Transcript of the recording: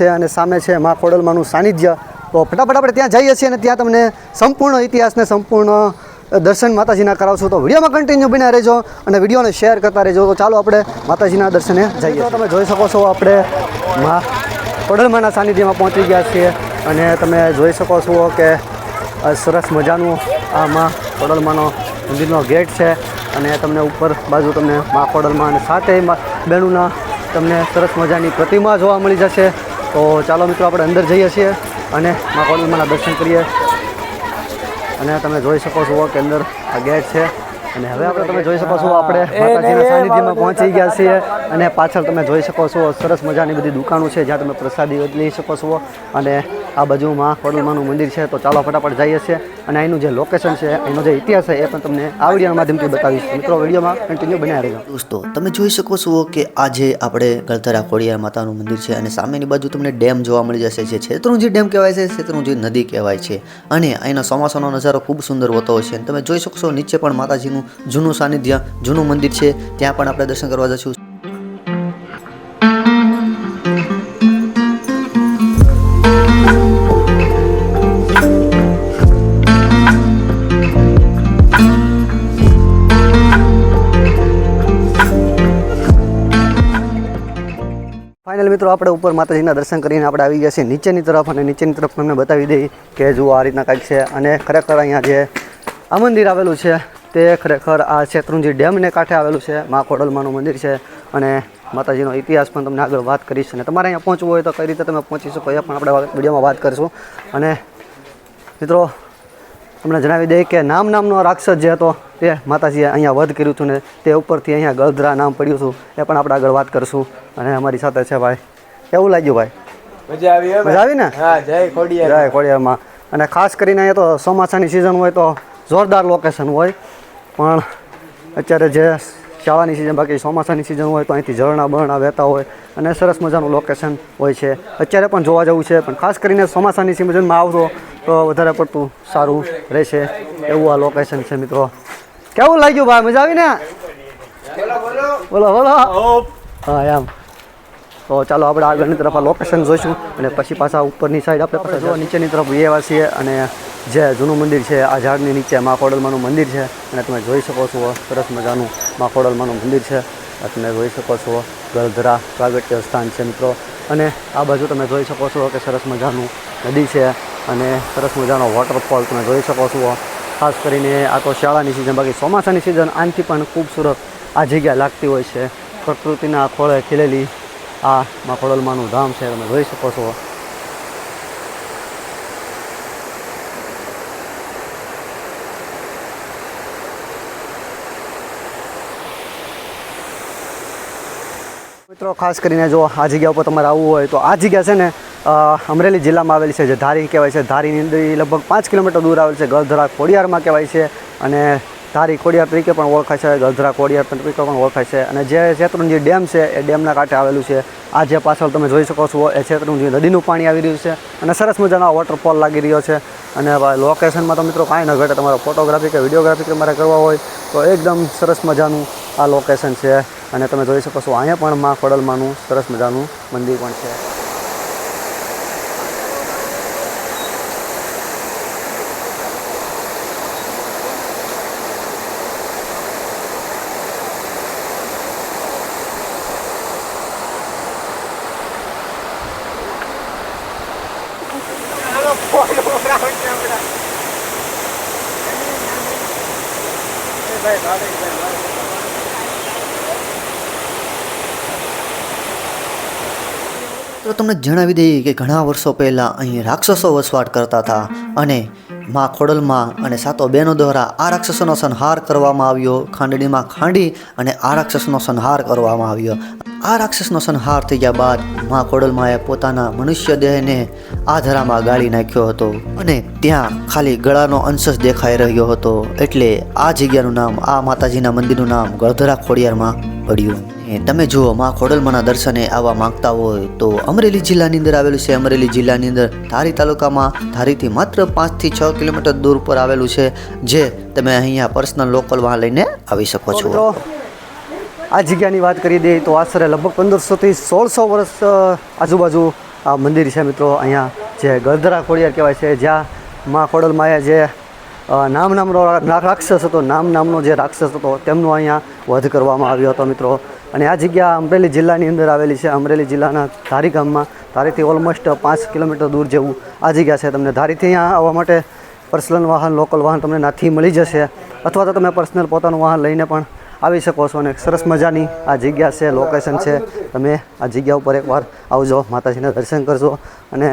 છે અને સામે છે મા ખોડલમાનું સાનિધ્ય. તો ફટાફટ આપણે ત્યાં જઈએ છીએ અને ત્યાં તમને સંપૂર્ણ ઇતિહાસને સંપૂર્ણ દર્શન માતાજીના કરાવશું. તો વિડીયોમાં કન્ટિન્યુ બન્યા રહેજો અને વિડીયોને શેર કરતા રહેજો. તો ચાલો આપણે માતાજીના દર્શને જઈએ. તમે જોઈ શકો છો આપણે મા ખોડલમાના સાનિધ્યમાં પહોંચી ગયા છીએ અને તમે જોઈ શકો છો કે સરસ મજાનું આ મા ખોડલમાનો મંદિરનો ગેટ છે અને તમને ઉપર બાજુ તમને મા ખોડલમા અને સાથે બહેનોના તમને સરસ મજાની પ્રતિમા જોવા મળી જશે. તો ચાલો મિત્રો આપણે અંદર જઈએ છીએ અને મા ખોડલમાના દર્શન કરીએ. અને તમે જોઈ શકો છો કે અંદર આ ગેટ છે અને હવે આપણે તમે જોઈ શકો છો આપણે માતાજીના સાનિધ્યમાં પહોંચી ગયા છીએ અને પાછળ તમે જોઈ શકો છો સરસ મજાની બધી દુકાનો છે જ્યાં તમે પ્રસાદી લઈ શકો છો અને આ બાજુમાં ખોડલમાનું મંદિર છે. તો ચાલો ફટાફટ જઈએ છીએ અને અહીંનું જે લોકેશન છે અહીંનો જે ઇતિહાસ છે એ પણ તમને આ વિડીયોના માધ્યમથી બતાવીશ. મિત્રો વિડીયોમાં કન્ટિન્યુ બન્યા રહેજો. દોસ્તો તમે જોઈ શકો છો કે આજે આપણે ગળધરા ખોડિયાર માતાનું મંદિર છે અને સામેની બાજુ તમને ડેમ જોવા મળી જશે. જે શેત્રુંજી ડેમ કહેવાય છે, શેત્રુંજી નદી કહેવાય છે અને અહીંનો ચોમાસાનો નજારો ખૂબ સુંદર હોતો હોય છે. અને તમે જોઈ શકો છો નીચે પણ માતાજીનું જૂનું સાનિધ્ય, જૂનું મંદિર છે, ત્યાં પણ આપણે દર્શન કરવા જશું. ફાઇનલ મિત્રો આપણે ઉપર માતાજીના દર્શન કરીને આપણે આવી ગયા છીએ નીચેની તરફ અને નીચેની તરફ તમને બતાવી દઈએ કે જુઓ આ રીતના કંઈક છે. અને ખરેખર અહીંયા જે આ મંદિર આવેલું છે તે ખરેખર આ શેત્રુંજી ડેમને કાંઠે આવેલું છે. મા ખોડલમાનું મંદિર છે અને માતાજીનો ઇતિહાસ પણ તમને આગળ વાત કરીશ. અને તમારે અહીંયા પહોંચવું હોય તો કઈ રીતે તમે પહોંચી શકો એ પણ આપણે વિડીયોમાં વાત કરીશું. અને મિત્રો તમને જણાવી દઈએ કે નામનો રાક્ષસ જે હતો તે માતાજીએ અહીંયા વધ કર્યું હતું ને તે ઉપરથી અહીંયા ગળધરા નામ પડ્યું હતું એ પણ આપણે આગળ વાત કરીશું. અને અમારી સાથે છે ભાઈ. કેવું લાગ્યું ભાઈ? મજા આવી ને? જય ખોડિયારમાં. અને ખાસ કરીને અહીંયા તો ચોમાસાની સિઝન હોય તો જોરદાર લોકેશન હોય, પણ અત્યારે જે શાળાની સિઝન બાકી ચોમાસાની સિઝન હોય તો અહીંથી ઝરણા બરણા વહેતા હોય અને સરસ મજાનું લોકેશન હોય છે. અત્યારે પણ જોવા જવું છે, પણ ખાસ કરીને ચોમાસાની સિઝનમાં આવશો તો વધારે પડતું સારું રહેશે એવું આ લોકેશન છે. મિત્રો કેવું લાગ્યું ભાઈ? મજા આવી ને? બોલો બોલો. હા એમ. તો ચાલો આપણે આગળની તરફ આ લોકેશન જોઈશું અને પછી પાછા ઉપરની સાઈડ આપણે પાછા જોવા નીચેની તરફ આવ્યા છીએ. અને જે જૂનું મંદિર છે આ ઝાડની નીચે મા ખોડલમાનું મંદિર છે અને તમે જોઈ શકો છો સરસ મજાનું મા ખોડલમાનું મંદિર છે. તમે જોઈ શકો છો ગળધરા પ્રાગટ્ય સ્થાન છે મિત્રો. અને આ બાજુ તમે જોઈ શકો છો કે સરસ મજાનું નદી છે અને સરસ મજાનો વોટરફોલ તમે જોઈ શકો છો. ખાસ કરીને આ તો શાળાની સિઝન, બાકી ચોમાસાની સિઝન આનાથી પણ ખૂબસૂરત આ જગ્યા લાગતી હોય છે. પ્રકૃતિના ખોળે ખીલેલી આ મા ખોડલમાનું ધામ છે, તમે જોઈ શકો છો. મિત્રો ખાસ કરીને જો આ જગ્યા ઉપર તમારે આવવું હોય તો આ જગ્યા છે ને અમરેલી જિલ્લામાં આવેલી છે, જે ધારી કહેવાય છે. ધારીની અંદર લગભગ 5 કિલોમીટર દૂર આવેલ છે. ગળધરા ખોડિયારમાં કહેવાય છે અને ધારી ખોડિયાર તરીકે પણ ઓળખાય છે, ગળધરા ખોડિયાર તરીકે પણ ઓળખાય છે. અને જે શેત્રુંજી ડેમ છે એ ડેમના કાંઠે આવેલું છે. આ જે પાછળ તમે જોઈ શકો છો એ શેત્રુંજી નદીનું પાણી આવી રહ્યું છે અને સરસ મજાનો વોટરફોલ લાગી રહ્યો છે. અને લોકેશનમાં તો મિત્રો કાંઈ ન ઘટે. તમારે ફોટોગ્રાફી કે વિડીયોગ્રાફી તમારે કરવા હોય તો એકદમ સરસ મજાનું આ લોકેશન છે. અને તમે જોઈ શકો છો અહીંયા પણ મા ખોડલમાનું સરસ મજાનું મંદિર પણ છે. તો તમને જણાવી દઈએ કે ઘણા વર્ષો પહેલાં અહીં રાક્ષસો વસવાટ કરતા હતા અને મા ખોડલમાં અને સાતો બહેનો દ્વારા આ રાક્ષસોનો સંહાર કરવામાં આવ્યો. ખાંડણીમાં ખાંડી અને આ રાક્ષસનો સંહાર કરવામાં આવ્યો. આ રાક્ષસનો સંહાર થઈ ગયા બાદ મા ખોડલમાએ પોતાના મનુષ્ય દેહને આ ધરામાં ગાળી નાખ્યો હતો અને ત્યાં ખાલી ગળાનો અંશ જ દેખાઈ રહ્યો હતો. એટલે આ જગ્યાનું નામ, આ માતાજીના મંદિરનું નામ ગળધરા ખોડિયારમાં પડ્યું. તમે જુઓ મા ખોડલમાના દર્શને આવવા માંગતા હોય તો અમરેલી જિલ્લાની અંદર આવેલું છે. અમરેલી જિલ્લાની અંદર ધારી તાલુકામાં ધારીથી માત્ર 5 થી 6 કિલોમીટર દૂર પર આવેલું છે, જે તમે અહીંયા પર્સનલ લોકલ વાહન લઈને આવી શકો છો. આ જગ્યાની વાત કરી દઈએ તો આશરે લગભગ 1500 થી 1600 વર્ષ આજુબાજુ આ મંદિર છે મિત્રો. અહીંયા જે ગળધરા ખોડિયાર કહેવાય છે, જ્યાં મા ખોડલમાએ જે નામનો રાક્ષસ હતો, નામનો જે રાક્ષસ હતો તેમનો અહીંયા વધ કરવામાં આવ્યો હતો મિત્રો. અને આ જગ્યા અમરેલી જિલ્લાની અંદર આવેલી છે. અમરેલી જિલ્લાના ધારી ગામમાં, ધારીથી ઓલમોસ્ટ 5 કિલોમીટર દૂર જેવું આ જગ્યા છે. તમને ધારીથી અહીંયા આવવા માટે પર્સનલ વાહન, લોકલ વાહન તમને નાથી મળી જશે, અથવા તો તમે પર્સનલ પોતાનું વાહન લઈને પણ આવી શકો છો. અને સરસ મજાની આ જગ્યા છે, લોકેશન છે. તમે આ જગ્યા ઉપર એકવાર આવજો, માતાજીના દર્શન કરજો અને